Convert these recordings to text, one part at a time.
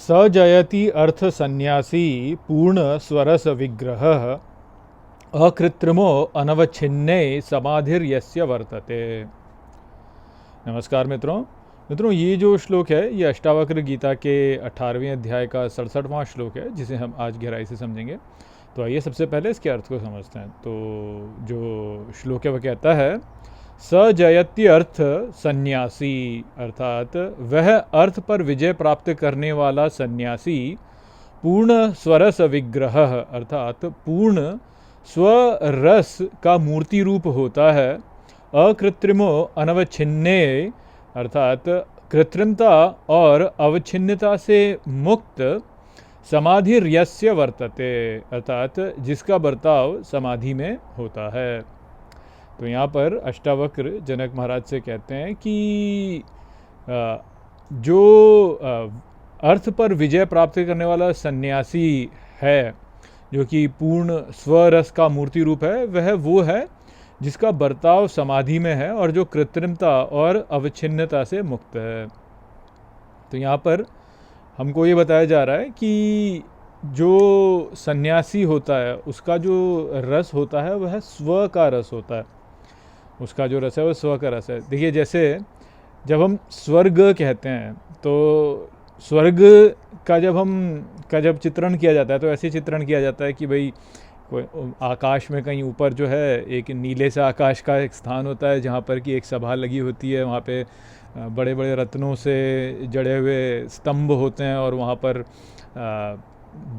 स जयति अर्थ संन्यासी पूर्ण स्वरस विग्रह अकृत्रिमो अनवच्छिन्ने समाधिर्यस्य वर्तते। नमस्कार मित्रों, ये जो श्लोक है ये अष्टावक्र गीता के 18वें अध्याय का 67वां श्लोक है, जिसे हम आज गहराई से समझेंगे। तो आइए सबसे पहले इसके अर्थ को समझते हैं। तो जो श्लोक है वह कहता है, स जयत्यर्थ सन्यासी, अर्थात वह अर्थ पर विजय प्राप्त करने वाला सन्यासी पूर्ण स्वरस विग्रह, अर्थात पूर्ण स्वरस का मूर्ति रूप होता है। अकृत्रिमो अनवच्छिन्ने, अर्थात कृत्रिमता और अवच्छिन्नता से मुक्त। समाधिर्यस्य वर्तते, अर्थात जिसका बर्ताव समाधि में होता है। तो यहाँ पर अष्टावक्र जनक महाराज से कहते हैं कि जो अर्थ पर विजय प्राप्त करने वाला सन्यासी है, जो कि पूर्ण स्वरस का मूर्ति रूप है, वह वो है जिसका बर्ताव समाधि में है और जो कृत्रिमता और अवच्छिन्नता से मुक्त है। तो यहाँ पर हमको ये बताया जा रहा है कि जो सन्यासी होता है उसका जो रस होता है वह स्व का रस होता है। उसका जो रस है वह स्व का रस है। देखिए, जैसे जब हम स्वर्ग कहते हैं तो स्वर्ग का जब चित्रण किया जाता है तो ऐसे चित्रण किया जाता है कि भाई कोई आकाश में कहीं ऊपर जो है एक नीले से आकाश का एक स्थान होता है जहाँ पर कि एक सभा लगी होती है। वहाँ पे बड़े बड़े रत्नों से जड़े हुए स्तंभ होते हैं और वहाँ पर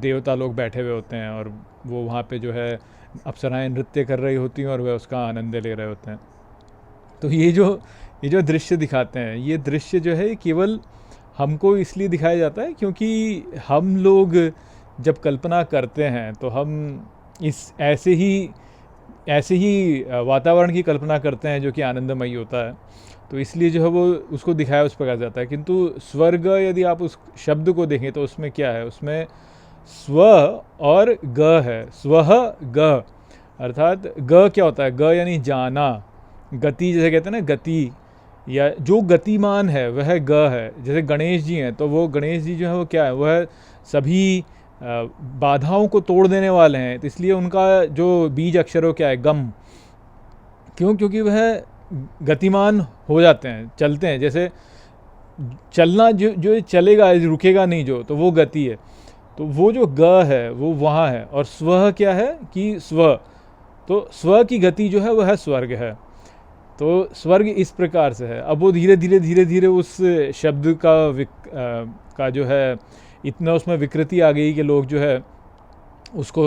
देवता लोग बैठे हुए होते हैं और वो वहाँ पे जो है अप्सराएं नृत्य कर रही होती हैं और वह उसका आनंद ले रहे होते हैं। तो ये जो दृश्य दिखाते हैं, ये दृश्य जो है केवल हमको इसलिए दिखाया जाता है क्योंकि हम लोग जब कल्पना करते हैं तो हम इस ऐसे ही वातावरण की कल्पना करते हैं जो कि आनंदमयी होता है। तो इसलिए जो है वो उसको दिखाया उस प्रकार जाता है। किंतु स्वर्ग, यदि आप उस शब्द को देखें तो उसमें क्या है, उसमें स्व और ग है। स्वह ग, अर्थात ग क्या होता है, ग यानी जाना, गति जैसे कहते हैं ना, गति या जो गतिमान है वह ग है। जैसे गणेश जी हैं तो वो गणेश जी जो है वो क्या है, वह सभी बाधाओं को तोड़ देने वाले हैं। तो इसलिए उनका जो बीज अक्षर हो क्या है, गम। क्यों? क्योंकि वह गतिमान हो जाते हैं, चलते हैं। जैसे चलना जो चलेगा, रुकेगा नहीं जो, तो वो गति है। तो वो जो ग है वो वहाँ है। और स्व क्या है कि स्व, तो स्व की गति जो है वह स्वर्ग है। तो स्वर्ग इस प्रकार से है। अब वो धीरे धीरे उस शब्द का जो है इतना उसमें विकृति आ गई कि लोग जो है उसको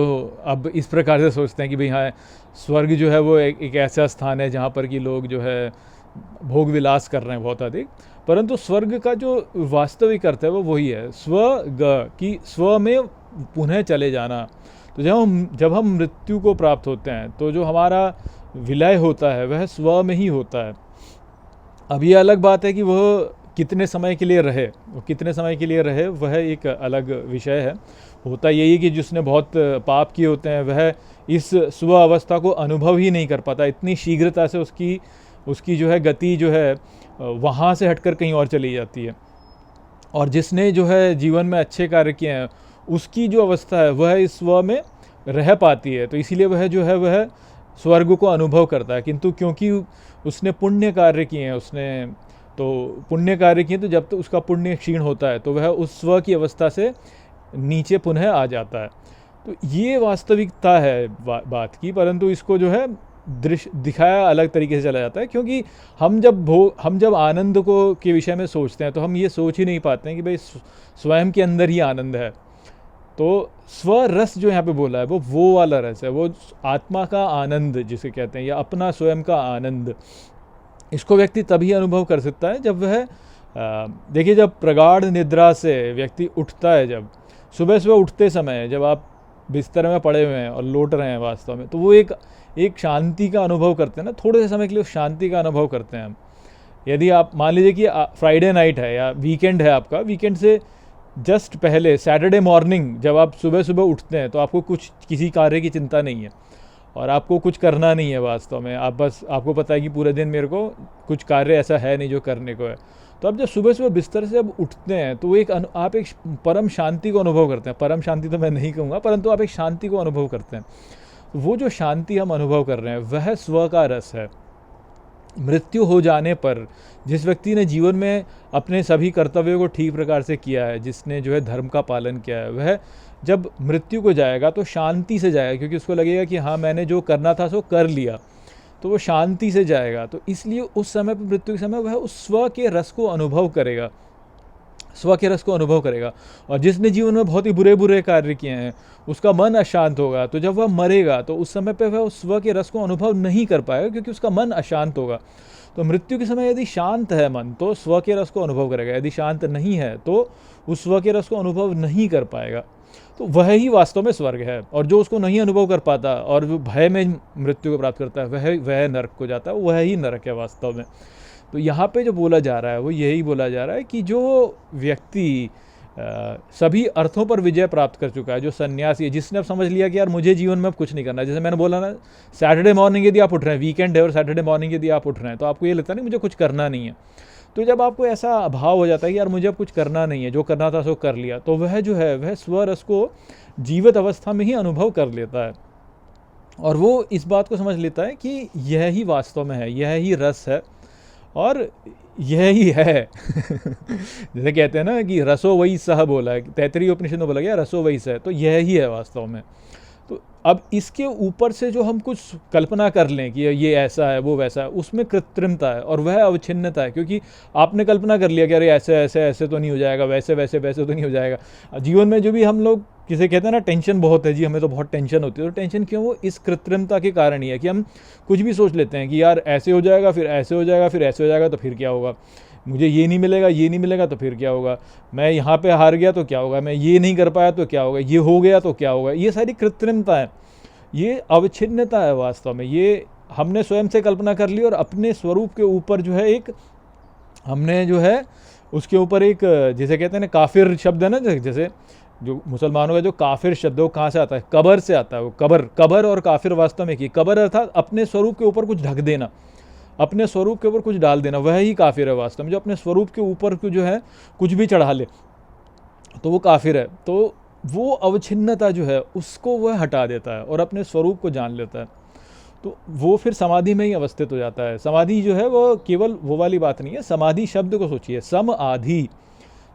अब इस प्रकार से सोचते हैं कि भाई हाँ, स्वर्ग जो है वो एक ऐसा स्थान है जहाँ पर कि लोग जो है भोग विलास कर रहे हैं बहुत अधिक। परंतु स्वर्ग का जो वास्तविक अर्थ है वो वही है, स्व ग, कि स्व में पुनः चले जाना। तो जब हम मृत्यु को प्राप्त होते हैं तो जो हमारा विलय होता है वह स्व में ही होता है। अब ये अलग बात है कि वह कितने समय के लिए रहे, वह एक अलग विषय है। होता यही कि जिसने बहुत पाप किए होते हैं वह इस स्व अवस्था को अनुभव ही नहीं कर पाता। इतनी शीघ्रता से उसकी जो है गति जो है वहाँ से हटकर कहीं और चली जाती है। और जिसने जो है जीवन में अच्छे कार्य किए हैं उसकी जो अवस्था है वह इस स्व में रह पाती है। तो इसीलिए वह जो है वह स्वर्ग को अनुभव करता है। किंतु क्योंकि उसने पुण्य कार्य किए हैं, तो जब तक उसका पुण्य क्षीण होता है तो वह उस स्व की अवस्था से नीचे पुनः आ जाता है। तो ये वास्तविकता है बात की। परंतु इसको जो है दृश्य दिखाया अलग तरीके से चला जाता है। क्योंकि हम जब आनंद को के विषय में सोचते हैं तो हम ये सोच ही नहीं पाते हैं कि भाई स्वयं के अंदर ही आनंद है। तो स्वरस जो यहाँ पे बोला है वो वाला रस है, वो आत्मा का आनंद जिसे कहते हैं, या अपना स्वयं का आनंद। इसको व्यक्ति तभी अनुभव कर सकता है जब वह देखिए, जब प्रगाढ़ निद्रा से व्यक्ति उठता है, जब सुबह उठते समय जब आप बिस्तर में पड़े हुए हैं और लौट रहे हैं वास्तव में, तो वो एक शांति का अनुभव करते हैं ना, थोड़े से समय के लिए शांति का अनुभव करते हैं हम। यदि आप मान लीजिए कि फ्राइडे नाइट है या वीकेंड है आपका, वीकेंड से जस्ट पहले सैटरडे मॉर्निंग जब आप सुबह उठते हैं तो आपको किसी कार्य की चिंता नहीं है और आपको कुछ करना नहीं है वास्तव में। आपको पता है कि पूरे दिन मेरे को कुछ कार्य ऐसा है नहीं जो करने को है। तो अब जब सुबह सुबह बिस्तर से जब उठते हैं तो आप एक परम शांति को अनुभव करते हैं। परम शांति तो मैं नहीं कहूँगा, परंतु आप एक शांति को अनुभव करते हैं। वो जो शांति हम अनुभव कर रहे हैं वह स्व का रस है। मृत्यु हो जाने पर जिस व्यक्ति ने जीवन में अपने सभी कर्तव्यों को ठीक प्रकार से किया है, जिसने जो है धर्म का पालन किया है, वह जब मृत्यु को जाएगा तो शांति से जाएगा, क्योंकि उसको लगेगा कि हाँ मैंने जो करना था सो कर लिया, तो वो शांति से जाएगा। तो इसलिए उस समय पर, मृत्यु के समय, वह उस स्व के रस को अनुभव करेगा, स्व के रस को अनुभव करेगा। और जिसने जीवन में बहुत ही बुरे बुरे कार्य किए हैं उसका मन अशांत होगा, तो जब वह मरेगा तो उस समय पे वह उस स्व के रस को अनुभव नहीं कर पाएगा, क्योंकि उसका मन अशांत होगा। तो मृत्यु के समय यदि शांत है मन तो स्व के रस को अनुभव करेगा, यदि शांत नहीं है तो उस स्व के रस को अनुभव नहीं कर पाएगा। तो वह ही वास्तव में स्वर्ग है। और जो उसको नहीं अनुभव कर पाता और वो भय में मृत्यु को प्राप्त करता है वह नरक को जाता है, वह ही नरक है वास्तव में। तो यहाँ पे जो बोला जा रहा है वो यही बोला जा रहा है कि जो व्यक्ति सभी अर्थों पर विजय प्राप्त कर चुका है, जो सन्यासी है, जिसने अब समझ लिया कि यार मुझे जीवन में अब कुछ नहीं करना। जैसे मैंने बोला ना, सैटरडे मॉर्निंग यदि आप उठ रहे हैं, वीकेंड है और सैटरडे मॉर्निंग यदि आप उठ रहे हैं, तो आपको ये लगता है नहीं मुझे कुछ करना नहीं है। तो जब आपको ऐसा अभाव हो जाता है कि यार मुझे अब कुछ करना नहीं है, जो करना था सो कर लिया, तो वह जो है वह स्वरस को जीवित अवस्था में ही अनुभव कर लेता है। और वो इस बात को समझ लेता है कि यह ही वास्तव में है, यह ही रस है और यह ही है। जैसे कहते हैं ना कि रसो वही सह बोला है, तैतरीय उपनिषद में बोला गया रसो वही सह, तो यह ही है वास्तव में। तो अब इसके ऊपर से जो हम कुछ कल्पना कर लें कि ये ऐसा है वो वैसा है, उसमें कृत्रिमता है और वह अवच्छिन्नता है। क्योंकि आपने कल्पना कर लिया कि अरे ऐसे ऐसे ऐसे तो नहीं हो जाएगा, वैसे वैसे वैसे तो नहीं हो जाएगा। जीवन में जो भी हम लोग किसे कहते हैं ना टेंशन बहुत है जी, हमें तो बहुत टेंशन होती है, तो टेंशन क्यों? वो इस कृत्रिमता के कारण ही है कि हम कुछ भी सोच लेते हैं कि यार ऐसे हो जाएगा, फिर ऐसे हो जाएगा, फिर ऐसे हो जाएगा, तो फिर क्या होगा, मुझे ये नहीं मिलेगा, ये नहीं मिलेगा तो फिर क्या होगा, मैं यहाँ पे हार गया तो क्या होगा, मैं ये नहीं कर पाया तो क्या होगा, ये हो गया तो क्या होगा। ये सारी कृत्रिमता है, ये अवच्छिन्नता है वास्तव में। ये हमने स्वयं से कल्पना कर ली और अपने स्वरूप के ऊपर जो है एक हमने जो है उसके ऊपर एक, जैसे कहते हैं ना काफिर शब्द है ना, जैसे जो मुसलमानों का जो काफिर शब्द है वो कहाँ से आता है? कबर से आता है। वो कबर और काफिर वास्तव में एक, कबर अर्थात अपने स्वरूप के ऊपर कुछ ढक देना, अपने स्वरूप के ऊपर कुछ डाल देना, वह ही काफिर है वास्तव में। जो अपने स्वरूप के ऊपर जो है कुछ भी चढ़ा ले तो वो काफिर है। तो वो अवच्छिन्नता जो है उसको वह हटा देता है और अपने स्वरूप को जान लेता है, तो वो फिर समाधि में ही अवस्थित हो जाता है। समाधि जो है वो केवल वो वाली बात नहीं है। समाधि शब्द को सोचिए, सम आधि,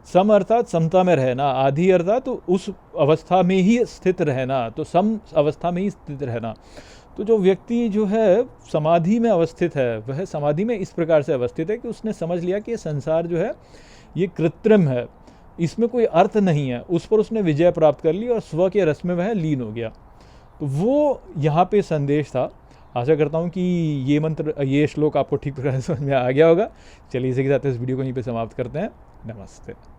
सम अर्थात समता में रहना, आधि अर्थात तो उस अवस्था में ही स्थित रहना, तो सम अवस्था में ही स्थित रहना। तो जो व्यक्ति जो है समाधि में अवस्थित है वह समाधि में इस प्रकार से अवस्थित है कि उसने समझ लिया कि ये संसार जो है ये कृत्रिम है, इसमें कोई अर्थ नहीं है, उस पर उसने विजय प्राप्त कर ली और स्व के रस में वह लीन हो गया। तो वो यहाँ पे संदेश था। आशा करता हूँ कि ये मंत्र, ये श्लोक आपको ठीक प्रकार से समझ में आ गया होगा। चलिए इसी के साथ इस वीडियो को यहीं पे समाप्त करते हैं। नमस्ते।